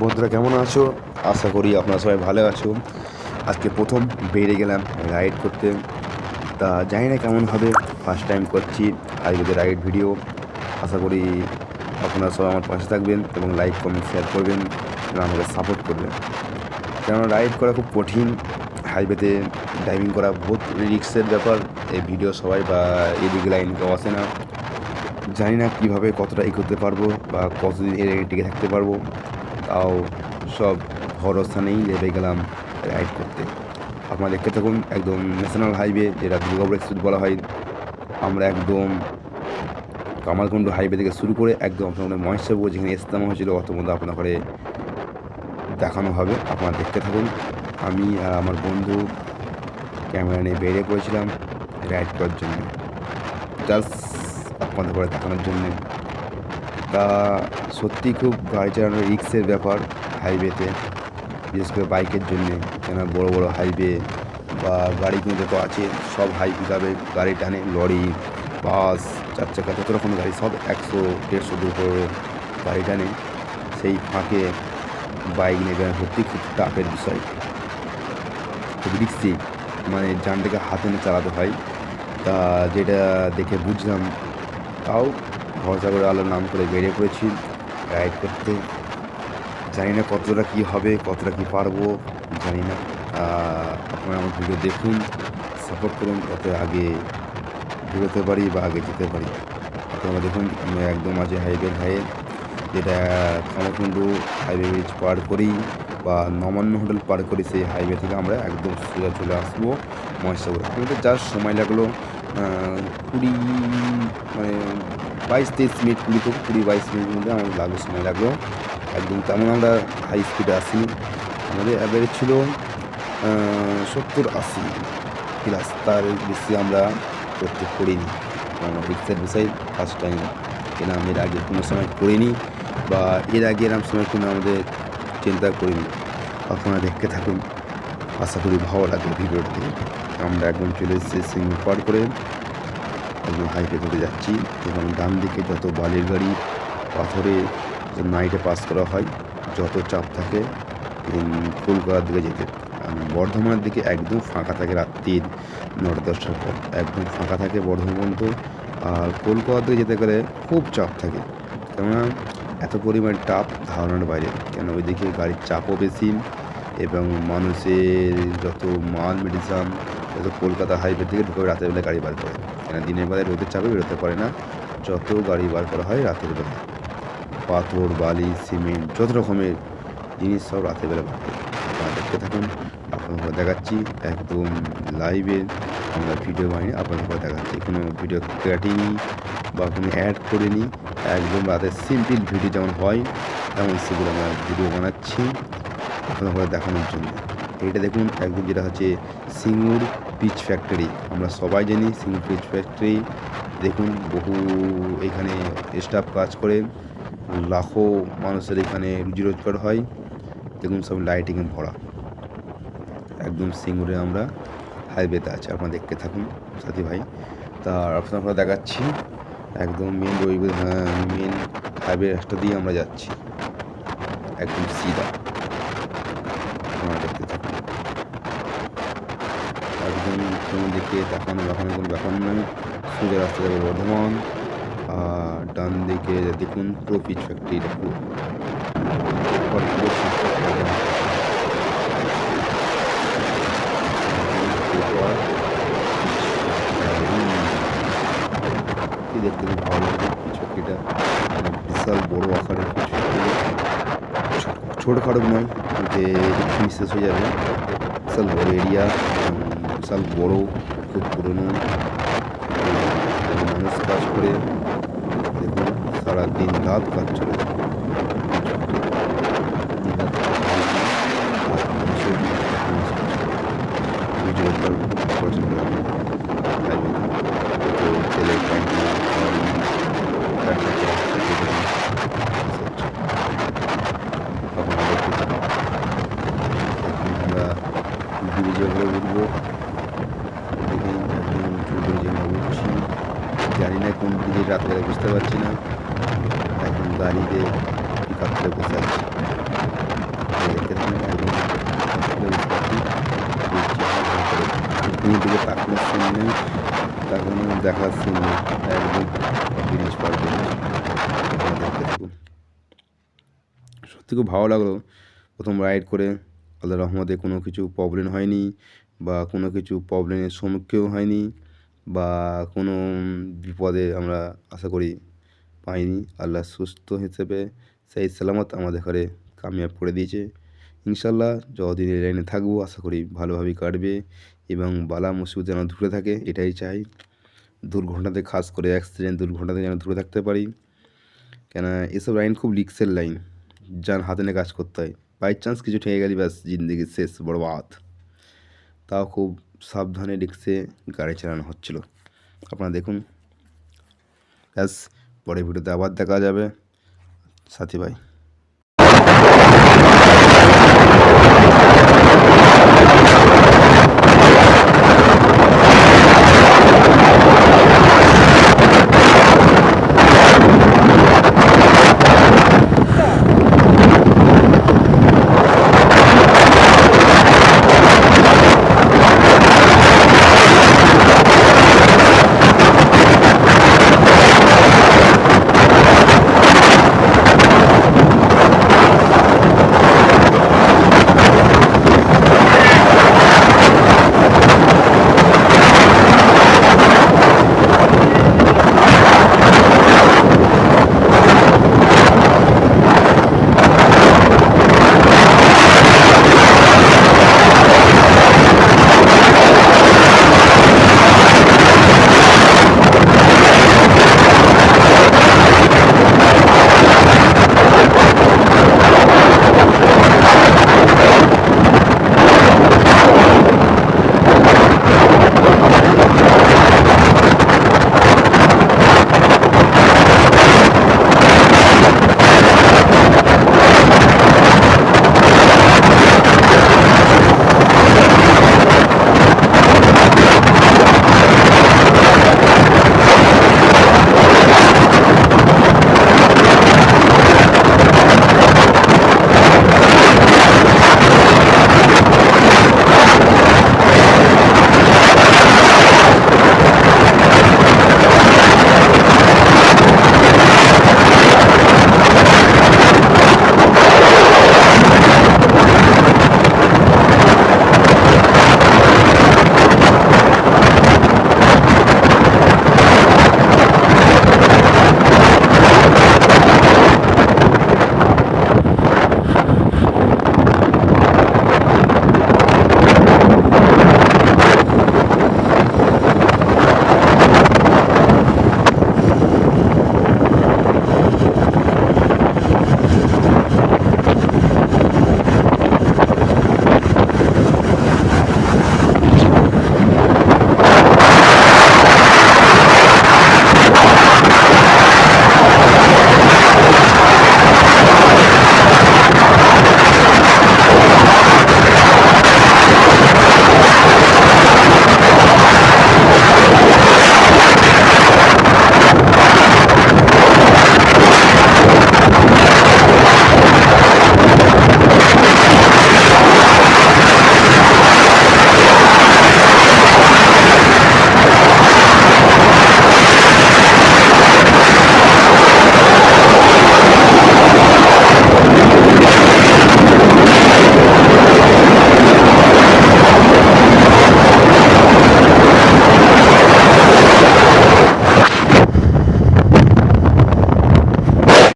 বন্ধুরা কেমন আছো? আশা করি আপনারা সবাই ভালো আছো। আজকে প্রথম বেরিয়ে গেলাম রাইড করতে। তা জানি না কেমন হবে, ফার্স্ট টাইম করছি হাইওয়েতে রাইড ভিডিও। আশা করি আপনারা সবাই আমার পাশে থাকবেন এবং লাইক কমেন্ট শেয়ার করবেন এবং আমাকে সাপোর্ট করবেন। কেননা রাইড করা খুব কঠিন, হাইওয়েতে ড্রাইভিং করা বহুত রিস্কের ব্যাপার। এই ভিডিও সবাই বা এদিকে লাইন কেউ আসে না। জানি না কীভাবে কতটা এগোতে পারবো বা কতদিন এর টিকে থাকতে পারবো। তাও সব ভরসা নেই, নেমে গেলাম রাইড করতে। আপনারা দেখতে থাকুন, একদম ন্যাশনাল হাইওয়ে যেটা দুর্গাপুর এক্সপ্রেস বলা হয়। আমরা একদম কামারকুণ্ড হাইওয়ে থেকে শুরু করে একদম আপনাদের মহেশপুর যেখানে ইস্তেমা হয়েছিল অত মধ্যে আপনার ঘরে দেখানো হবে। আপনারা দেখতে থাকুন। আমি আর আমার বন্ধু ক্যামেরা নিয়ে বেরিয়ে পড়েছিলাম রাইড করার জন্য, জাস্ট আপনাদের ঘরে দেখানোর জন্যে। তা সত্যি খুব গাড়ি চালানোর রিস্কের ব্যাপার হাইওয়েতে, বিশেষ করে বাইকের জন্যে। কেন বড় বড় হাইওয়ে বা গাড়ি কিন্তু তো আছে, সব হাই পিকআপে গাড়ি টানে, লরি, বাস, চার চাকা, যত রকম গাড়ি সব 100-150 উপরে গাড়ি টানে। সেই ফাঁকে বাইক নেবে সত্যি খুব টাফের বিষয়, খুব রিস্কি, মানে যানটাকে হাতে নিয়ে চালাতে হয়। তা যেটা দেখে বুঝলাম, তাও ভরসা করে আলোর নাম করে বেরিয়ে পড়েছি রাইড করতে। জানি না কতটা কী হবে, কতটা কী পারবো জানি না। আপনারা আমার ভিডিও দেখুন, সাপোর্ট করুন, যাতে আগে বেরোতে পারি বা আগে যেতে পারি। আপনারা দেখুন আমি একদম আছি হাইওয়ে ধারে, যেটা কামারকুণ্ড হাইওয়ে ব্রিজ পার করি বা নবান্ন হোটেল পার করি। সেই হাইওয়ে থেকে আমরা একদম সোজা চলে আসবো মহেশপুর। আমাদের যা সময় লাগলো 20 মানে 22-23 মিনিট, 20-22 মিনিটের মধ্যে আমাদের লাগলো, সময় লাগলো। একদম তেমন আমরা হাই স্পিডে আসিনি, আমাদের অ্যাভারেজ ছিল 70-80 প্লাস, তার বেশি আমরা করতে করিনি। কারণ রিক্সের বিষয় ফার্স্ট টাইম, কেন আমি এর আগে কোনো সময় করিনি বা এর আগে এরকম সময় কোনো আমাদের চিন্তা করিনি। আপনারা দেখতে থাকুন, আশা করি ভালো লাগবে ভিডিওটি। আমরা একদম চলে এসেছি সিঙ্গুর পার করে একদম হাইওয়ে ধরে যাচ্ছি এবং ডান দিকে যত বালির গাড়ি, পাথরে নাইটে পাস করা হয়, যত চাপ থাকে কলকাতার দিকে যেতে। বর্ধমানের দিকে একদম ফাঁকা থাকে, রাত্রির 9-10টার পর একদম ফাঁকা থাকে বর্ধমান পর্যন্ত। আর কলকাতার দিকে যেতে গেলে খুব চাপ থাকে, কেননা এত পরিমাণ চাপ ধারণার বাইরে। কেন ওইদিকে গাড়ির চাপও বেশি এবং মানুষের যত মাল মেডিসিন যত কলকাতা হাইওয়ে থেকে ঢুকে রাতের বেলায় গাড়ি বার করে। কেন দিনের বেলায় রোদের চাপে বেরোতে পারে না, যত গাড়ি বার করা হয় রাতের বেলায়। পাথর, বালি, সিমেন্ট, যত রকমের জিনিস সব রাতের বেলা বার করে। আপনারা দেখতে থাকুন, আপনাদের দেখাচ্ছি একদম লাইভে। আমরা ভিডিও বানিয়ে আপনাদের দেখাচ্ছি, কোনো ভিডিও কাটিনি বা কোনো অ্যাড করিনি। একদম রাতের সিম্পল ভিডিও যেমন হয় তেমন সেগুলো আমরা ভিডিও বানাচ্ছি আপনাদের দেখানোর জন্য। এইটা দেখুন একদম যেটা হচ্ছে সিঙ্গুর পিচ ফ্যাক্টরি। আমরা সবাই জানি সিঙ্গুর পিচ ফ্যাক্টরি। দেখুন বহু এখানে স্টাফ কাজ করে, লাখো মানুষের এখানে রুজি রোজগার হয়। দেখুন সব লাইটিংয়ে ভরা, একদম সিঙ্গুরে আমরা হাইওয়েতে আছে। আপনারা দেখতে থাকুন সাথী ভাই। তা আপনারা দেখাচ্ছি একদম মেন হাইওয়ে রাস্তা দিয়ে আমরা যাচ্ছি একদম সিধা। আপনারা দেখতে থাকুন, একদম কোনো দিকে তাকানো দেখানো কোনো ব্যাপার নয়, সোজা রাস্তা যাবে বর্ধমান। আর ডান দিকে দেখুন পুরো পিচ ফ্যাক্টরিটা পুরো দেখতে খুব ভালো লাগে পিচ ফ্যাক্টরিটা, বিশাল বড় আকারের পিচ ফ্যাক্টরি। ছোটোখাটো নয় যে শেষ হয়ে যাবে, বিশাল বড় এরিয়া, বিশাল বড়, খুব পুরনো। মানুষ কাজ করে, দেখুন সারা দিন রাত কাজ চলে। আমরা ব্রিজে উঠবো, উঠছি, জানি না কোন ব্রিজে রাত্রে বুঝতে পারছি না। এখন গাড়িতে পিক আপ করে বসে আছি। দিকে তাকানোর সিন নেই, দেখার সিন নেই, একদম ব্রিজ পার করে দেখতে থাকুন। সত্যি খুব ভালো লাগলো প্রথম রাইড করে। আল্লাহর রহমতে কোনো কিছু প্রবলেম হয়নি, বা কোনো কিছু প্রবলেমের সম্মুখীন হয়নি, বা কোনো বিপদে আমরা আশা করি পাইনি। আল্লাহ সুস্থ হিসেবে সেই সালামত আমাদের ঘরে কামিয়াব করে দিয়েছে। ইনশাল্লাহ যতদিন এই লাইনে থাকবো আশা করি ভালোভাবেই কাটবে, এবং বালা মুসিবত যেন দূরে থাকে এটাই চাই। দুর্ঘটনাতে, খাস করে অ্যাক্সিডেন্ট দুর্ঘটনাতে যেন দূরে থাকতে পারি, কেন এসব লাইন খুব রিস্কের লাইন, যান হাতে নিয়ে কাজ করতে হয়। বাই চান্স কিছু ঠেকে গেলি ব্যাস জিন্দেগি শেষ, বরবাদ। তাও খুব সাবধানে রিক্সে গাড়ি চালানো হচ্ছিল। আপনারা দেখুন। ব্যাস, পরের ভিডিওতে আবার দেখা যাবে সাথী ভাই।